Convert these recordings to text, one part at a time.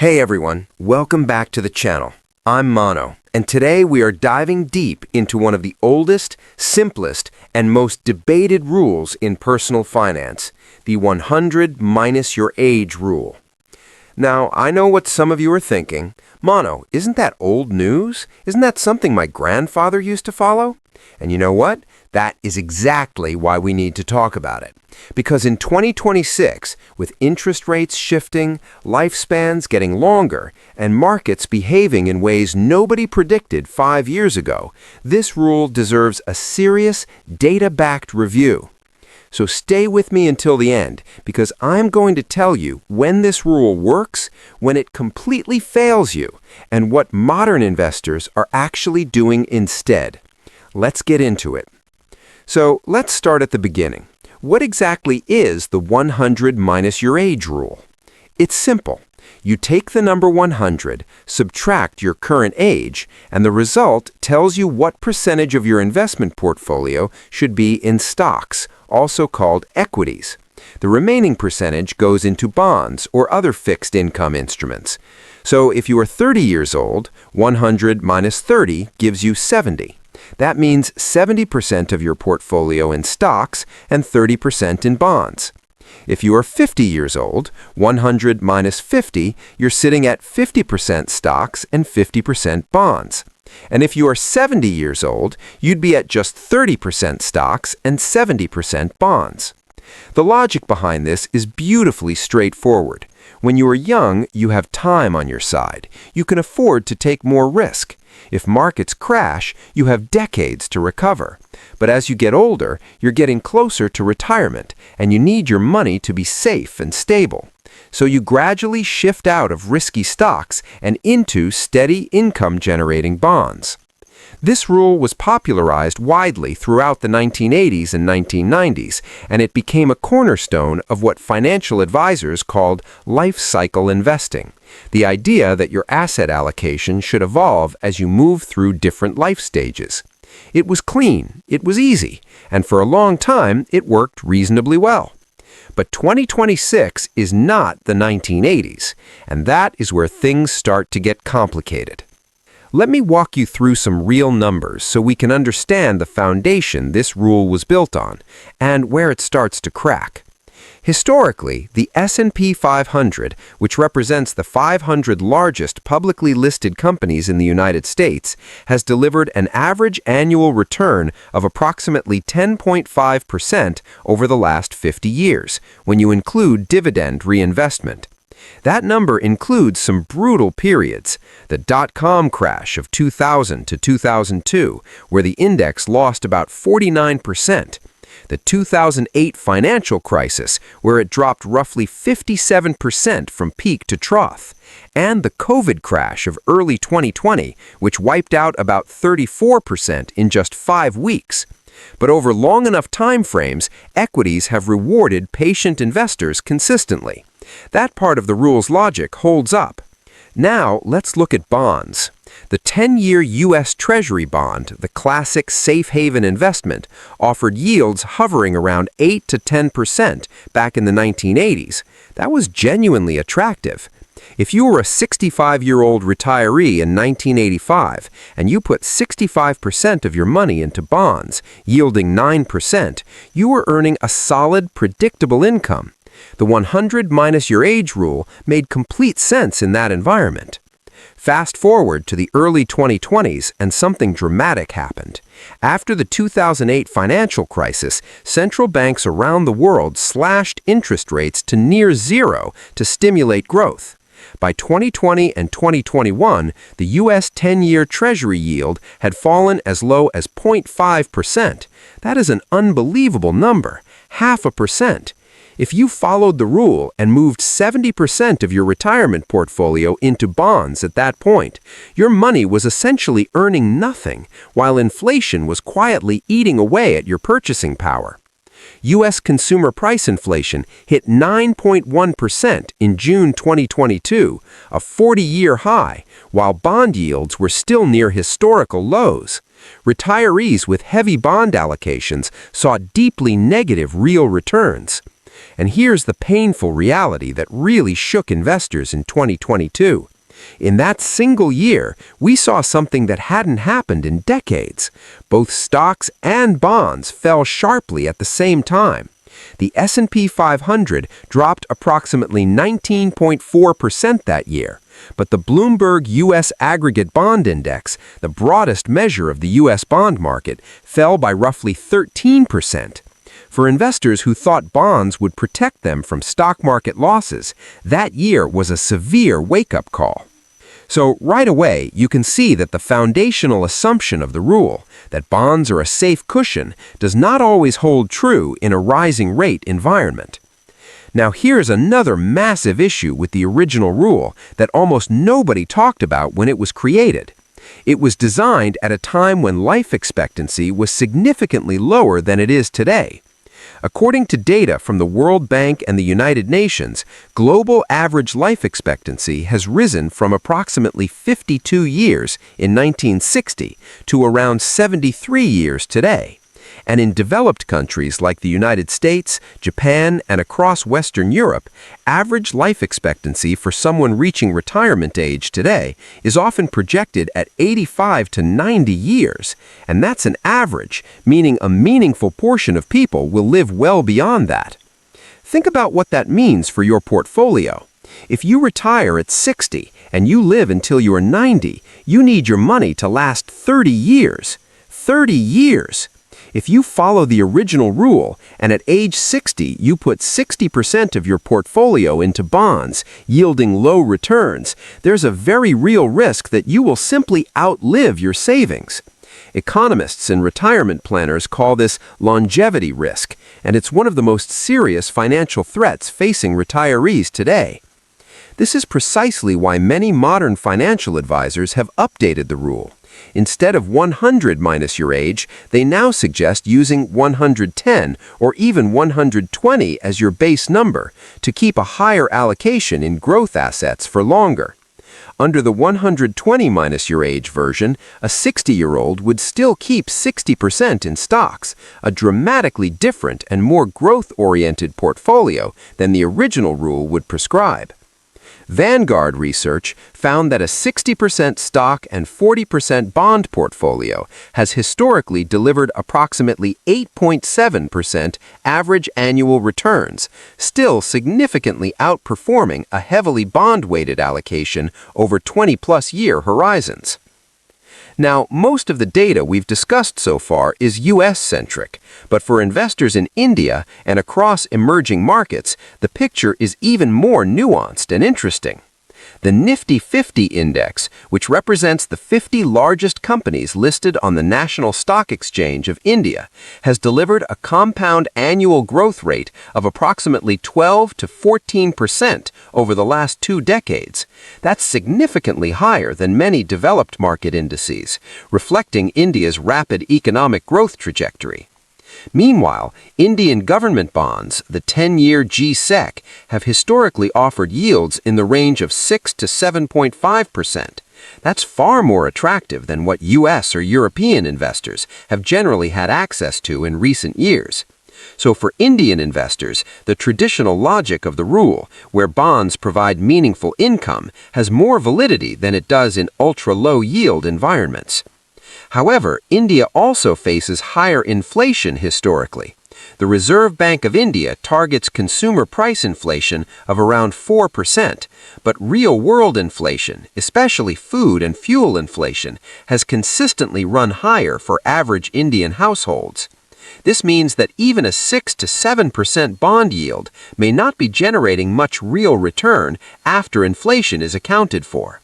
Hey everyone, welcome back to the channel. I'm Mano, and today we are diving deep into one of the oldest, simplest, and most debated rules in personal finance, the 100 minus your age rule. Now, I know what some of you are thinking. Mano, isn't that old news? Isn't that something my grandfather used to follow? And you know what? That is exactly why we need to talk about it. Because in 2026, with interest rates shifting, lifespans getting longer, and markets behaving in ways nobody predicted 5 years ago, this rule deserves a serious, data-backed review. So stay with me until the end, because I'm going to tell you when this rule works, when it completely fails you, and what modern investors are actually doing instead. Let's get into it. So let's start at the beginning. What exactly is the 100 minus your age rule? It's simple. You take the number 100, subtract your current age, and the result tells you what percentage of your investment portfolio should be in stocks, also called equities. The remaining percentage goes into bonds or other fixed income instruments. So if you are 30 years old, 100 minus 30 gives you 70. That means 70% of your portfolio in stocks and 30% in bonds. If you are 50 years old, 100 minus 50, you're sitting at 50% stocks and 50% bonds. And if you are 70 years old, you'd be at just 30% stocks and 70% bonds. The logic behind this is beautifully straightforward. When you are young, you have time on your side. You can afford to take more risk. If markets crash, you have decades to recover. But as you get older, you're getting closer to retirement, and you need your money to be safe and stable. So you gradually shift out of risky stocks and into steady income-generating bonds. This rule was popularized widely throughout the 1980s and 1990s, and it became a cornerstone of what financial advisors called life cycle investing, the idea that your asset allocation should evolve as you move through different life stages. It was clean, it was easy, and for a long time it worked reasonably well. But 2026 is not the 1980s, and that is where things start to get complicated. Let me walk you through some real numbers so we can understand the foundation this rule was built on and where it starts to crack. Historically, the S&P 500, which represents the 500 largest publicly listed companies in the United States, has delivered an average annual return of approximately 10.5% over the last 50 years, when you include dividend reinvestment. That number includes some brutal periods, the dot-com crash of 2000 to 2002, where the index lost about 49%, the 2008 financial crisis, where it dropped roughly 57% from peak to trough, and the COVID crash of early 2020, which wiped out about 34% in just 5 weeks. But over long enough time frames, equities have rewarded patient investors consistently. That part of the rule's logic holds up. Now, let's look at bonds. The 10-year U.S. Treasury bond, the classic safe haven investment, offered yields hovering around 8 to 10% back in the 1980s. That was genuinely attractive. If you were a 65-year-old retiree in 1985 and you put 65% of your money into bonds, yielding 9%, you were earning a solid, predictable income. The 100 minus your age rule made complete sense in that environment. Fast forward to the early 2020s and something dramatic happened. After the 2008 financial crisis, central banks around the world slashed interest rates to near zero to stimulate growth. By 2020 and 2021, the U.S. 10-year Treasury yield had fallen as low as 0.5%. That is an unbelievable number, 0.5%. If you followed the rule and moved 70% of your retirement portfolio into bonds at that point, your money was essentially earning nothing, while inflation was quietly eating away at your purchasing power. U.S. consumer price inflation hit 9.1% in June 2022, a 40-year high, while bond yields were still near historical lows. Retirees with heavy bond allocations saw deeply negative real returns. And here's the painful reality that really shook investors in 2022. In that single year, we saw something that hadn't happened in decades. Both stocks and bonds fell sharply at the same time. The S&P 500 dropped approximately 19.4% that year, but the Bloomberg U.S. Aggregate Bond Index, the broadest measure of the U.S. bond market, fell by roughly 13%. For investors who thought bonds would protect them from stock market losses, that year was a severe wake-up call. So right away, you can see that the foundational assumption of the rule, that bonds are a safe cushion, does not always hold true in a rising rate environment. Now here's another massive issue with the original rule that almost nobody talked about when it was created. It was designed at a time when life expectancy was significantly lower than it is today. According to data from the World Bank and the United Nations, global average life expectancy has risen from approximately 52 years in 1960 to around 73 years today. And in developed countries like the United States, Japan, and across Western Europe, average life expectancy for someone reaching retirement age today is often projected at 85 to 90 years. And that's an average, meaning a meaningful portion of people will live well beyond that. Think about what that means for your portfolio. If you retire at 60 and you live until you are 90, you need your money to last 30 years. 30 years! If you follow the original rule, and at age 60 you put 60% of your portfolio into bonds, yielding low returns, there's a very real risk that you will simply outlive your savings. Economists and retirement planners call this longevity risk, and it's one of the most serious financial threats facing retirees today. This is precisely why many modern financial advisors have updated the rule. Instead of 100 minus your age, they now suggest using 110 or even 120 as your base number to keep a higher allocation in growth assets for longer. Under the 120 minus your age version, a 60-year-old would still keep 60% in stocks, a dramatically different and more growth-oriented portfolio than the original rule would prescribe. Vanguard research found that a 60% stock and 40% bond portfolio has historically delivered approximately 8.7% average annual returns, still significantly outperforming a heavily bond-weighted allocation over 20-plus year horizons. Now, most of the data we've discussed so far is U.S.-centric, but for investors in India and across emerging markets, the picture is even more nuanced and interesting. The Nifty 50 index, which represents the 50 largest companies listed on the National Stock Exchange of India, has delivered a compound annual growth rate of approximately 12 to 14% over the last 2 decades. That's significantly higher than many developed market indices, reflecting India's rapid economic growth trajectory. Meanwhile, Indian government bonds, the 10-year G-Sec, have historically offered yields in the range of 6 to 7.5%. That's far more attractive than what U.S. or European investors have generally had access to in recent years. So for Indian investors, the traditional logic of the rule, where bonds provide meaningful income, has more validity than it does in ultra-low yield environments. However, India also faces higher inflation historically. The Reserve Bank of India targets consumer price inflation of around 4%, but real-world inflation, especially food and fuel inflation, has consistently run higher for average Indian households. This means that even a 6 to 7% bond yield may not be generating much real return after inflation is accounted for.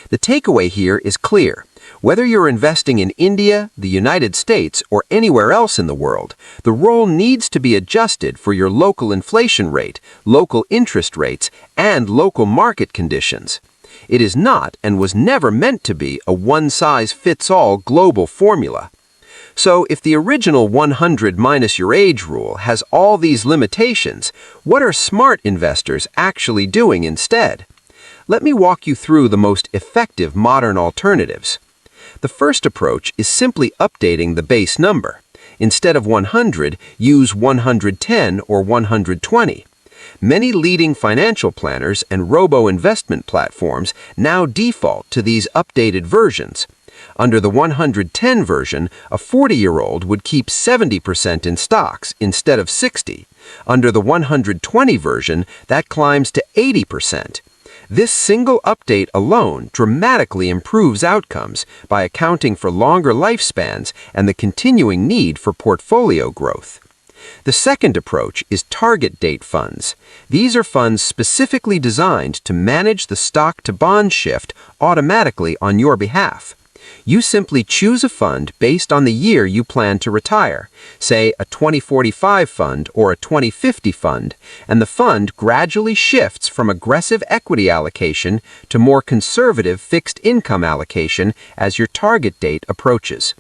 The takeaway here is clear. Whether you're investing in India, the United States, or anywhere else in the world, the rule needs to be adjusted for your local inflation rate, local interest rates, and local market conditions. It is not and was never meant to be a one-size-fits-all global formula. So if the original 100 minus your age rule has all these limitations, what are smart investors actually doing instead? Let me walk you through the most effective modern alternatives. The first approach is simply updating the base number. Instead of 100, use 110 or 120. Many leading financial planners and robo-investment platforms now default to these updated versions. Under the 110 version, a 40-year-old would keep 70% in stocks instead of 60. Under the 120 version, that climbs to 80%. This single update alone dramatically improves outcomes by accounting for longer lifespans and the continuing need for portfolio growth. The second approach is target date funds. These are funds specifically designed to manage the stock-to-bond shift automatically on your behalf. You simply choose a fund based on the year you plan to retire, say a 2045 fund or a 2050 fund, and the fund gradually shifts from aggressive equity allocation to more conservative fixed income allocation as your target date approaches.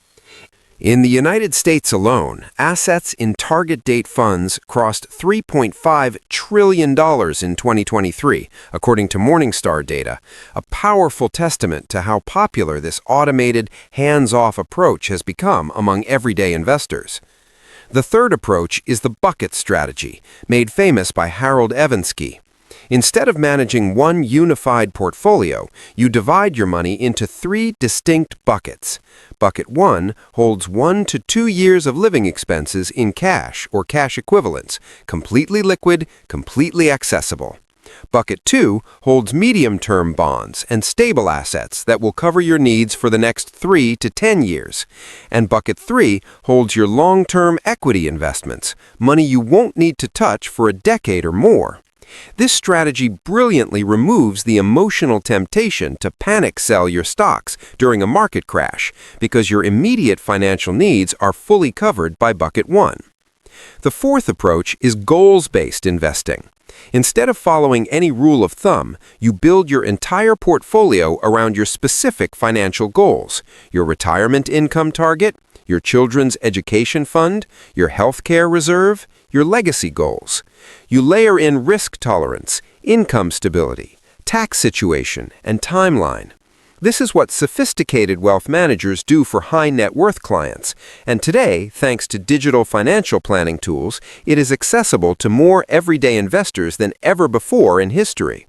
In the United States alone, assets in target date funds crossed $3.5 trillion in 2023, according to Morningstar data, a powerful testament to how popular this automated, hands-off approach has become among everyday investors. The third approach is the bucket strategy, made famous by Harold Evansky. Instead of managing one unified portfolio, you divide your money into 3 distinct buckets. Bucket 1 holds 1 to 2 years of living expenses in cash or cash equivalents, completely liquid, completely accessible. Bucket 2 holds medium-term bonds and stable assets that will cover your needs for the next 3 to 10 years. And Bucket 3 holds your long-term equity investments, money you won't need to touch for a decade or more. This strategy brilliantly removes the emotional temptation to panic sell your stocks during a market crash because your immediate financial needs are fully covered by Bucket 1. The fourth approach is goals-based investing. Instead of following any rule of thumb, you build your entire portfolio around your specific financial goals, your retirement income target, your children's education fund, your healthcare reserve, your legacy goals. You layer in risk tolerance, income stability, tax situation, and timeline. This is what sophisticated wealth managers do for high net worth clients, and today, thanks to digital financial planning tools, it is accessible to more everyday investors than ever before in history.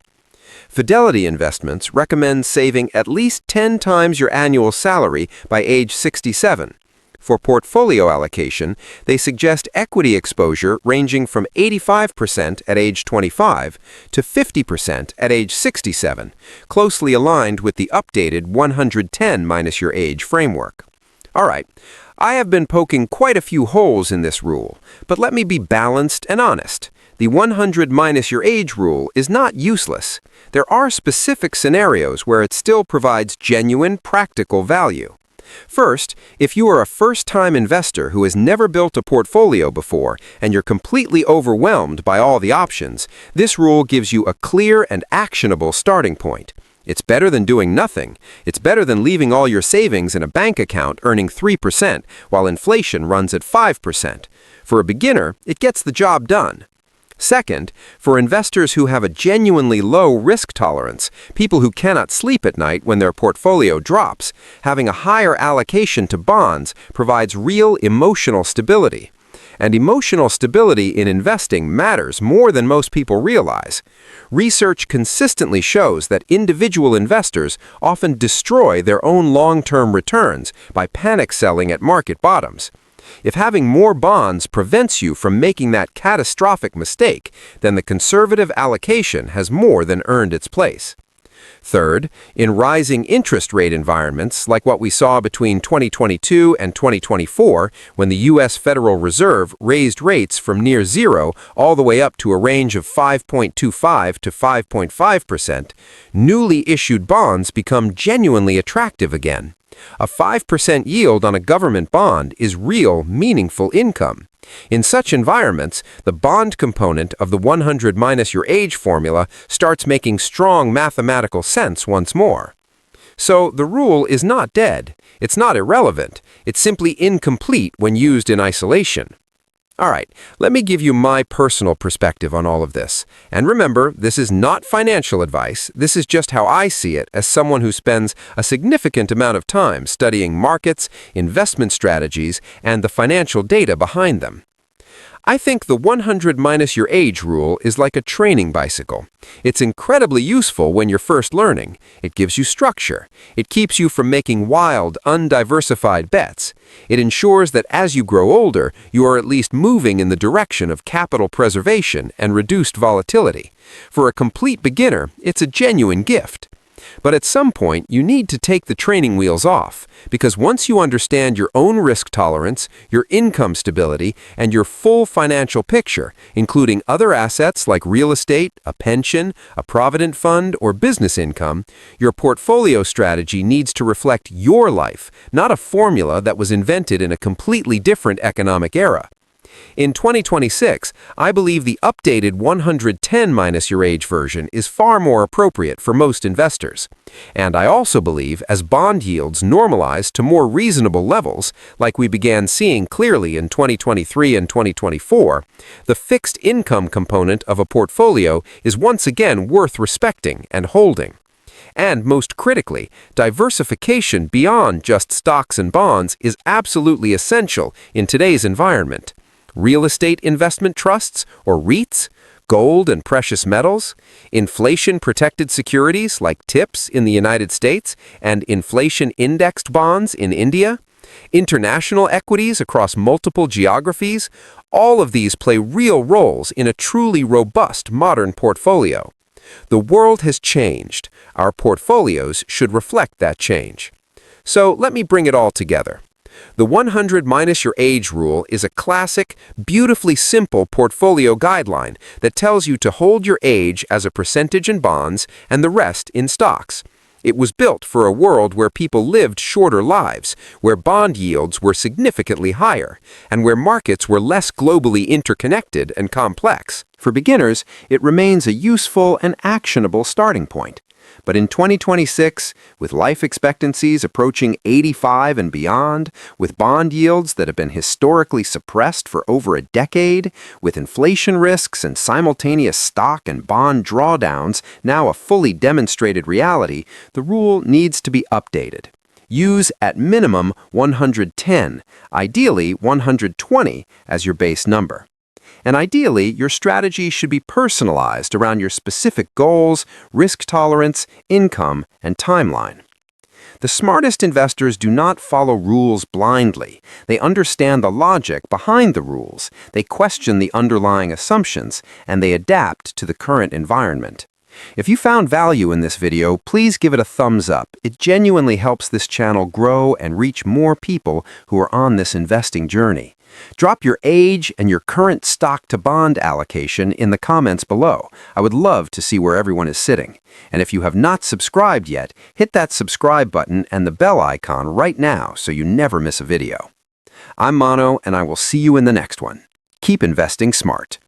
Fidelity Investments recommends saving at least 10 times your annual salary by age 67. For portfolio allocation, they suggest equity exposure ranging from 85% at age 25 to 50% at age 67, closely aligned with the updated 110 minus your age framework. All right, I have been poking quite a few holes in this rule, but let me be balanced and honest. The 100 minus your age rule is not useless. There are specific scenarios where it still provides genuine, practical value. First, if you are a first-time investor who has never built a portfolio before and you're completely overwhelmed by all the options, this rule gives you a clear and actionable starting point. It's better than doing nothing. It's better than leaving all your savings in a bank account earning 3% while inflation runs at 5%. For a beginner, it gets the job done. Second, for investors who have a genuinely low risk tolerance, people who cannot sleep at night when their portfolio drops, having a higher allocation to bonds provides real emotional stability. And emotional stability in investing matters more than most people realize. Research consistently shows that individual investors often destroy their own long-term returns by panic selling at market bottoms. If having more bonds prevents you from making that catastrophic mistake, then the conservative allocation has more than earned its place. Third, in rising interest rate environments like what we saw between 2022 and 2024, when the U.S. Federal Reserve raised rates from near zero all the way up to a range of 5.25 to 5.5%, newly issued bonds become genuinely attractive again. A 5% yield on a government bond is real, meaningful income. In such environments, the bond component of the 100 minus your age formula starts making strong mathematical sense once more. So the rule is not dead. It's not irrelevant. It's simply incomplete when used in isolation. All right, let me give you my personal perspective on all of this. And remember, this is not financial advice. This is just how I see it as someone who spends a significant amount of time studying markets, investment strategies, and the financial data behind them. I think the 100 minus your age rule is like a training bicycle. It's incredibly useful when you're first learning. It gives you structure. It keeps you from making wild, undiversified bets. It ensures that as you grow older, you are at least moving in the direction of capital preservation and reduced volatility. For a complete beginner, it's a genuine gift. But at some point, you need to take the training wheels off, because once you understand your own risk tolerance, your income stability, and your full financial picture, including other assets like real estate, a pension, a provident fund, or business income, your portfolio strategy needs to reflect your life, not a formula that was invented in a completely different economic era. In 2026, I believe the updated 110 minus your age version is far more appropriate for most investors. And I also believe as bond yields normalize to more reasonable levels, like we began seeing clearly in 2023 and 2024, the fixed income component of a portfolio is once again worth respecting and holding. And most critically, diversification beyond just stocks and bonds is absolutely essential in today's environment. Real estate investment trusts, or REITs, gold and precious metals, inflation-protected securities like TIPS in the United States and inflation-indexed bonds in India, international equities across multiple geographies, all of these play real roles in a truly robust modern portfolio. The world has changed. Our portfolios should reflect that change. So let me bring it all together. The 100 minus your age rule is a classic, beautifully simple portfolio guideline that tells you to hold your age as a percentage in bonds and the rest in stocks. It was built for a world where people lived shorter lives, where bond yields were significantly higher, and where markets were less globally interconnected and complex. For beginners, it remains a useful and actionable starting point. But in 2026, with life expectancies approaching 85 and beyond, with bond yields that have been historically suppressed for over a decade, with inflation risks and simultaneous stock and bond drawdowns now a fully demonstrated reality, the rule needs to be updated. Use at minimum 110, ideally 120 as your base number. And ideally, your strategy should be personalized around your specific goals, risk tolerance, income, and timeline. The smartest investors do not follow rules blindly. They understand the logic behind the rules, they question the underlying assumptions, and they adapt to the current environment. If you found value in this video, please give it a thumbs up. It genuinely helps this channel grow and reach more people who are on this investing journey. Drop your age and your current stock-to-bond allocation in the comments below. I would love to see where everyone is sitting. And if you have not subscribed yet, hit that subscribe button and the bell icon right now so you never miss a video. I'm Mano, and I will see you in the next one. Keep investing smart.